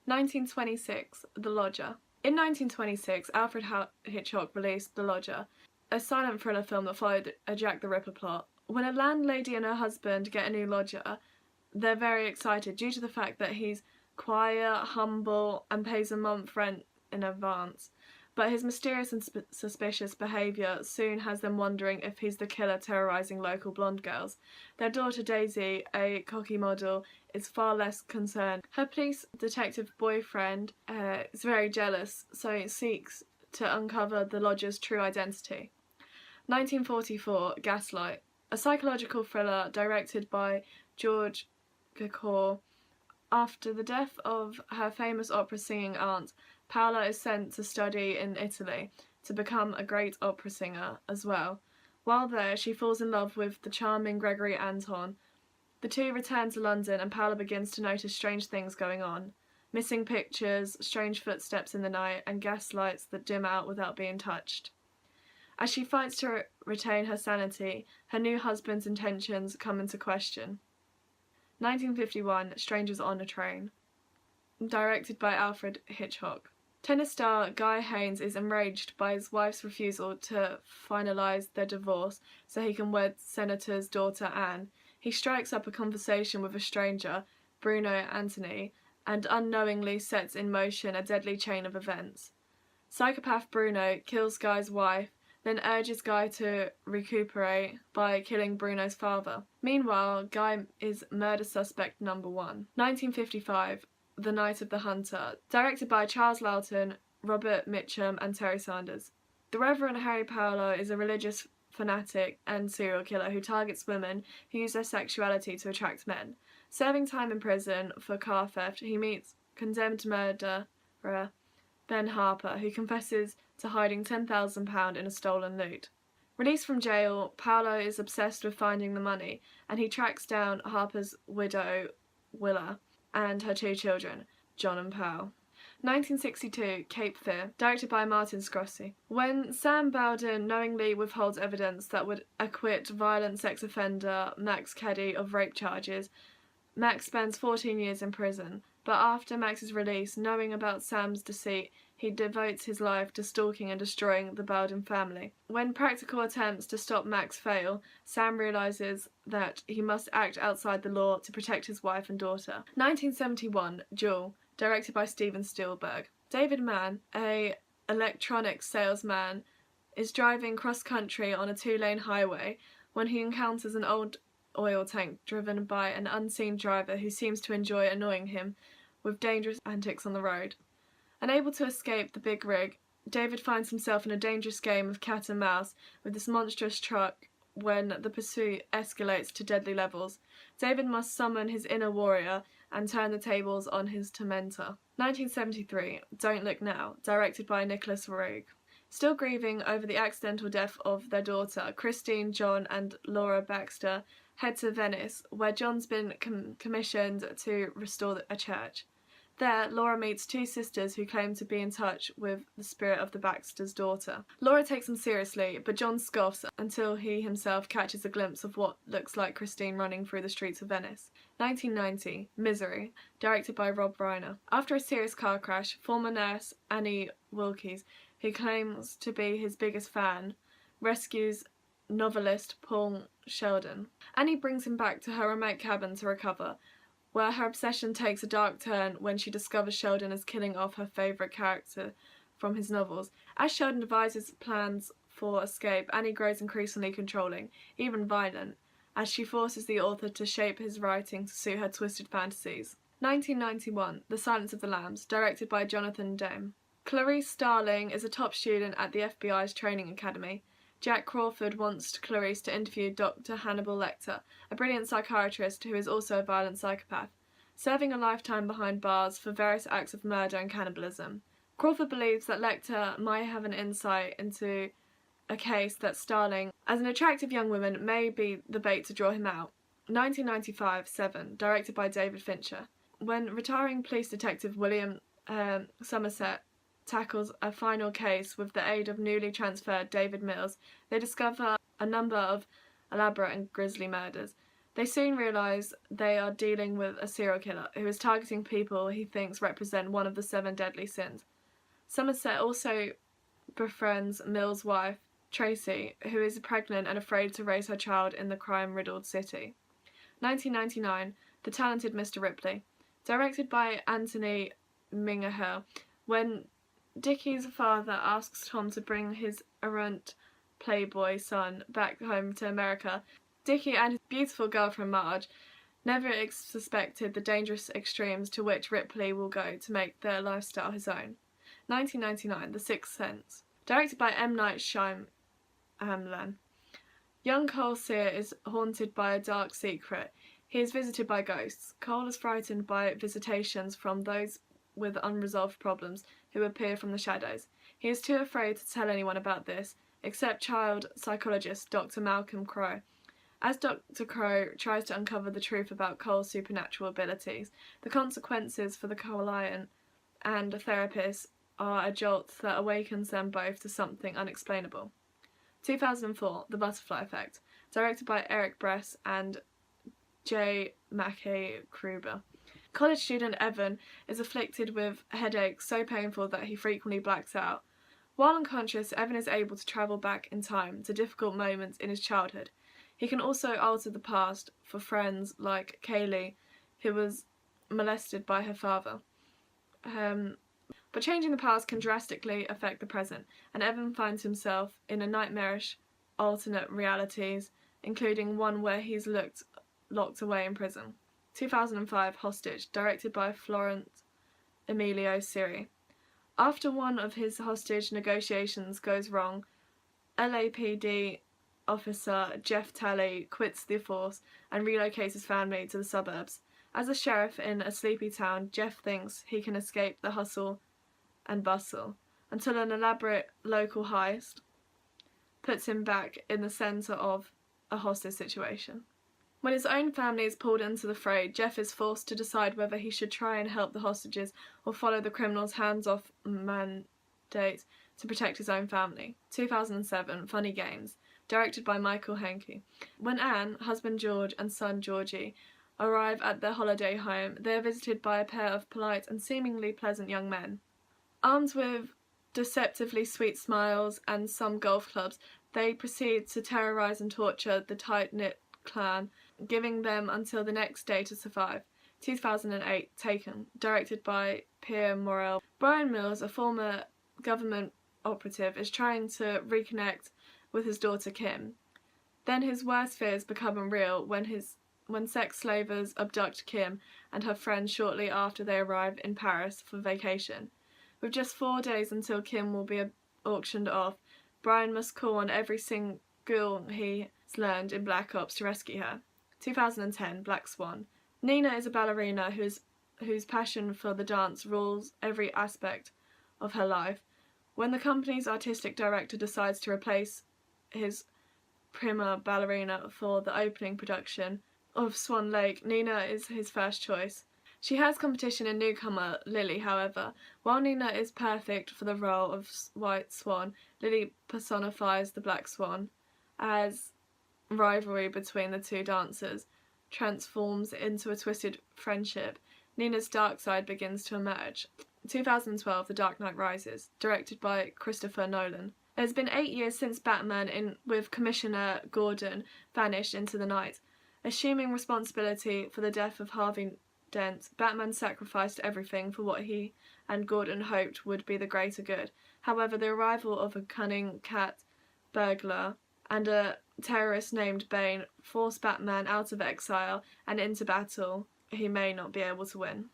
1926, The Lodger. In 1926, Alfred Hitchcock released The Lodger, a silent thriller film that followed a Jack the Ripper plot. When a landlady and her husband get a new lodger, they're very excited due to the fact that he's quiet, humble, and pays a month's rent in advance. But his mysterious and suspicious behaviour soon has them wondering if he's the killer terrorising local blonde girls. Their daughter Daisy, a cocky model, is far less concerned. Her police detective boyfriend is very jealous, so seeks to uncover the lodger's true identity. 1944, Gaslight, a psychological thriller directed by George Cukor. After the death of her famous opera singing aunt, Paola is sent to study in Italy to become a great opera singer as well. While there, she falls in love with the charming Gregory Anton. The two return to London and Paola begins to notice strange things going on. Missing pictures, strange footsteps in the night, and gaslights that dim out without being touched. As she fights to retain her sanity, her new husband's intentions come into question. 1951, Strangers on a Train, directed by Alfred Hitchcock. Tennis star Guy Haines is enraged by his wife's refusal to finalise their divorce so he can wed Senator's daughter Anne. He strikes up a conversation with a stranger, Bruno Antony, and unknowingly sets in motion a deadly chain of events. Psychopath Bruno kills Guy's wife, then urges Guy to recuperate by killing Bruno's father. Meanwhile, Guy is murder suspect number 1. 1955, The Night of the Hunter, directed by Charles Loughton, Robert Mitchum and Terry Sanders. The Reverend Harry Paolo is a religious fanatic and serial killer who targets women who use their sexuality to attract men. Serving time in prison for car theft, he meets condemned murderer Ben Harper, who confesses to hiding £10,000 in a stolen loot. Released from jail, Paolo is obsessed with finding the money, and he tracks down Harper's widow, Willa, and her 2 children, John and Pearl. 1962, Cape Fear, directed by Martin Scorsese. When Sam Bowden knowingly withholds evidence that would acquit violent sex offender Max Caddy of rape charges, Max spends 14 years in prison. But after Max's release, knowing about Sam's deceit, he devotes his life to stalking and destroying the Bowden family. When practical attempts to stop Max fail, Sam realises that he must act outside the law to protect his wife and daughter. 1971, Jewel, directed by Steven Spielberg. David Mann, an electronics salesman, is driving cross-country on a 2-lane highway when he encounters an old oil tank driven by an unseen driver who seems to enjoy annoying him with dangerous antics on the road. Unable to escape the big rig, David finds himself in a dangerous game of cat and mouse with this monstrous truck when the pursuit escalates to deadly levels. David must summon his inner warrior and turn the tables on his tormentor. 1973, Don't Look Now, directed by Nicholas Roeg. Still grieving over the accidental death of their daughter, Christine, John and Laura Baxter head to Venice, where John's been commissioned to restore a church. There, Laura meets 2 sisters who claim to be in touch with the spirit of the Baxter's daughter. Laura takes them seriously, but John scoffs until he himself catches a glimpse of what looks like Christine running through the streets of Venice. 1990, Misery, directed by Rob Reiner. After a serious car crash, former nurse Annie Wilkes, who claims to be his biggest fan, rescues novelist Paul Sheldon. Annie brings him back to her remote cabin to recover, where her obsession takes a dark turn when she discovers Sheldon is killing off her favourite character from his novels. As Sheldon devises plans for escape, Annie grows increasingly controlling, even violent, as she forces the author to shape his writing to suit her twisted fantasies. 1991, The Silence of the Lambs, directed by Jonathan Demme. Clarice Starling is a top student at the FBI's training academy. Jack Crawford wants Clarice to interview Dr. Hannibal Lecter, a brilliant psychiatrist who is also a violent psychopath, serving a lifetime behind bars for various acts of murder and cannibalism. Crawford believes that Lecter might have an insight into a case that Starling, as an attractive young woman, may be the bait to draw him out. 1995, Seven, directed by David Fincher. When retiring police detective William Somerset tackles a final case with the aid of newly transferred David Mills, they discover a number of elaborate and grisly murders. They soon realise they are dealing with a serial killer who is targeting people he thinks represent one of the 7 deadly sins. Somerset also befriends Mill's wife, Tracy, who is pregnant and afraid to raise her child in the crime-riddled city. 1999, The Talented Mr. Ripley. Directed by Anthony Minghella, when Dickie's father asks Tom to bring his errant playboy son back home to America, Dickie and his beautiful girlfriend Marge never suspected the dangerous extremes to which Ripley will go to make their lifestyle his own. 1999, The Sixth Sense. Directed by M. Night Shyamalan. Young Cole Sear is haunted by a dark secret. He is visited by ghosts. Cole is frightened by visitations from those with unresolved problems who appear from the shadows. He is too afraid to tell anyone about this, except child psychologist Dr. Malcolm Crowe. As Dr. Crowe tries to uncover the truth about Cole's supernatural abilities, the consequences for the client and the therapist are a jolt that awakens them both to something unexplainable. 2004, The Butterfly Effect. Directed by Eric Bress and J. Mackay Kruber. College student Evan is afflicted with headaches so painful that he frequently blacks out. While unconscious, Evan is able to travel back in time to difficult moments in his childhood. He can also alter the past for friends like Kaylee, who was molested by her father. But changing the past can drastically affect the present, and Evan finds himself in a nightmarish alternate realities, including one where he's locked away in prison. 2005, Hostage, directed by Florent Emilio Siri. After one of his hostage negotiations goes wrong, LAPD officer Jeff Talley quits the force and relocates his family to the suburbs. As a sheriff in a sleepy town, Jeff thinks he can escape the hustle and bustle until an elaborate local heist puts him back in the centre of a hostage situation. When his own family is pulled into the fray, Jeff is forced to decide whether he should try and help the hostages or follow the criminal's hands-off mandate to protect his own family. 2007, Funny Games. Directed by Michael Hanke. When Anne, husband George, and son Georgie arrive at their holiday home, they are visited by a pair of polite and seemingly pleasant young men. Armed with deceptively sweet smiles and some golf clubs, they proceed to terrorise and torture the tight-knit clan, giving them until the next day to survive. 2008, Taken. Directed by Pierre Morel. Brian Mills, a former government operative, is trying to reconnect with his daughter Kim. Then his worst fears become real when sex slavers abduct Kim and her friends shortly after they arrive in Paris for vacation. With just 4 days until Kim will be auctioned off, Brian must call on every single he's learned in Black Ops to rescue her. 2010, Black Swan. Nina is a ballerina whose passion for the dance rules every aspect of her life. When the company's artistic director decides to replace his prima ballerina for the opening production of Swan Lake, Nina is his first choice. She has competition in newcomer Lily, however. While Nina is perfect for the role of White Swan, Lily personifies the Black Swan. As rivalry between the two dancers transforms into a twisted friendship, Nina's dark side begins to emerge. 2012, The Dark Knight Rises, directed by Christopher Nolan. It has been 8 years since Batman with Commissioner Gordon vanished into the night. Assuming responsibility for the death of Harvey Dent, Batman sacrificed everything for what he and Gordon hoped would be the greater good. However, the arrival of a cunning cat burglar and a terrorist named Bane force Batman out of exile and into battle he may not be able to win.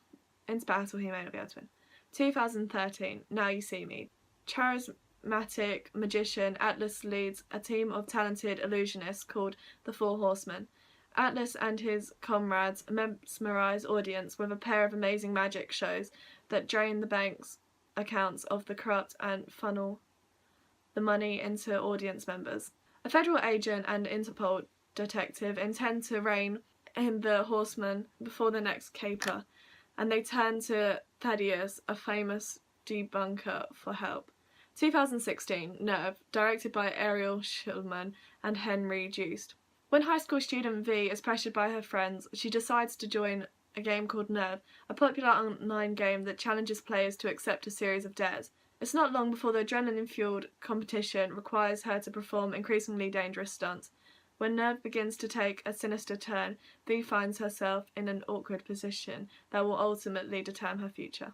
2013, Now You See Me. Charismatic magician Atlas leads a team of talented illusionists called the Four Horsemen. Atlas and his comrades mesmerize audience with a pair of amazing magic shows that drain the bank's accounts of the corrupt and funnel the money into audience members. A federal agent and Interpol detective intend to rein in the horsemen before the next caper, and they turn to Thaddeus, a famous debunker, for help. 2016, Nerve, directed by Ariel Schulman and Henry Joost. When high school student V is pressured by her friends, she decides to join a game called Nerve, a popular online game that challenges players to accept a series of dares. It's not long before the adrenaline-fueled competition requires her to perform increasingly dangerous stunts. When Nerve begins to take a sinister turn, V finds herself in an awkward position that will ultimately determine her future.